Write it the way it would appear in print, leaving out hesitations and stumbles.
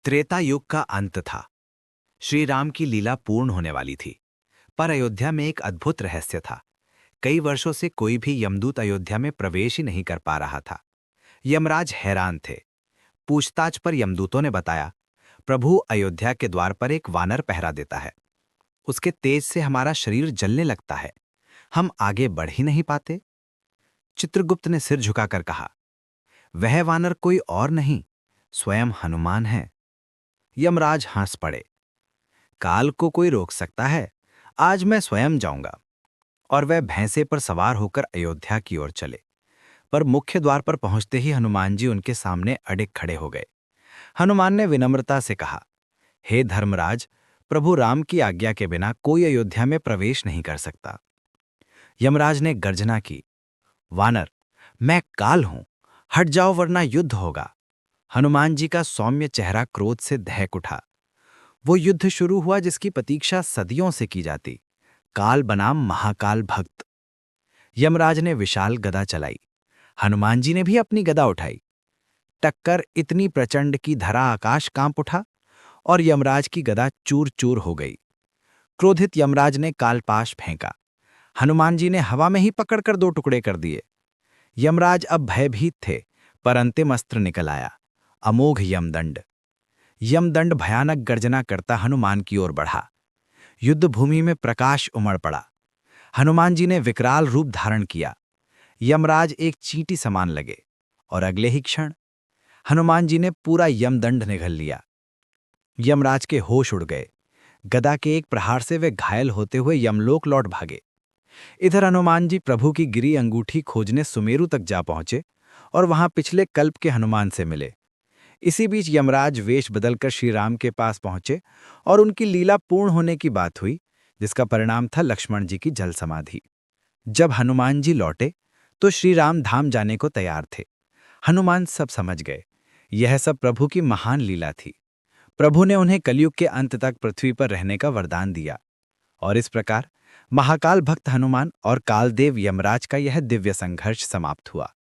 त्रेता युग का अंत था। श्री राम की लीला पूर्ण होने वाली थी। पर अयोध्या में एक अद्भुत रहस्य था। कई वर्षों से कोई भी यमदूत अयोध्या में प्रवेश ही नहीं कर पा रहा था। यमराज हैरान थे। पूछताछ पर यमदूतों ने बताया, प्रभु अयोध्या के द्वार पर एक वानर पहरा देता है। उसके तेज से हमारा शरीर जलने लगता है। हम आगे बढ़ ही नहीं पाते। चित्रगुप्त ने सिर झुकाकर कहा, वह वानर कोई और नहीं, स्वयं हनुमान है। यमराज हंस पड़े। काल को कोई रोक सकता है? आज मैं स्वयं जाऊंगा। और वह भैंसे पर सवार होकर अयोध्या की ओर चले। पर मुख्य द्वार पर पहुंचते ही हनुमान जी उनके सामने अडिग खड़े हो गए। हनुमान ने विनम्रता से कहा, हे धर्मराज, प्रभु राम की आज्ञा के बिना कोई अयोध्या में प्रवेश नहीं कर सकता। यमराज ने गर्जना की, वानर, मैं काल हूं, हट जाओ वरना युद्ध होगा। हनुमान जी का सौम्य चेहरा क्रोध से दहक उठा। वो युद्ध शुरू हुआ जिसकी प्रतीक्षा सदियों से की जाती। काल बनाम महाकाल भक्त। यमराज ने विशाल गदा चलाई। हनुमान जी ने भी अपनी गदा उठाई। टक्कर इतनी प्रचंड कि धरा आकाश कांप उठा और यमराज की गदा चूर चूर हो गई। क्रोधित यमराज ने कालपाश फेंका। हनुमान जी ने हवा में ही पकड़कर दो टुकड़े कर दिए। यमराज अब भयभीत थे, पर अंतिम अस्त्र निकल आया, अमोघ यमदंड। यमदंड भयानक गर्जना करता हनुमान की ओर बढ़ा। युद्ध भूमि में प्रकाश उमड़ पड़ा। हनुमान जी ने विकराल रूप धारण किया। यमराज एक चींटी समान लगे और अगले ही क्षण हनुमान जी ने पूरा यमदंड निगल लिया। यमराज के होश उड़ गए। गदा के एक प्रहार से वे घायल होते हुए यमलोक लौट भागे। इधर हनुमान जी प्रभु की गिरी अंगूठी खोजने सुमेरु तक जा पहुंचे और वहां पिछले कल्प के हनुमान से मिले। इसी बीच यमराज वेश बदलकर श्री राम के पास पहुंचे और उनकी लीला पूर्ण होने की बात हुई, जिसका परिणाम था लक्ष्मण जी की जल समाधि। जब हनुमान जी लौटे तो श्री राम धाम जाने को तैयार थे। हनुमान सब समझ गए। यह सब प्रभु की महान लीला थी। प्रभु ने उन्हें कलयुग के अंत तक पृथ्वी पर रहने का वरदान दिया। और इस प्रकार महाकाल भक्त हनुमान और कालदेव यमराज का यह दिव्य संघर्ष समाप्त हुआ।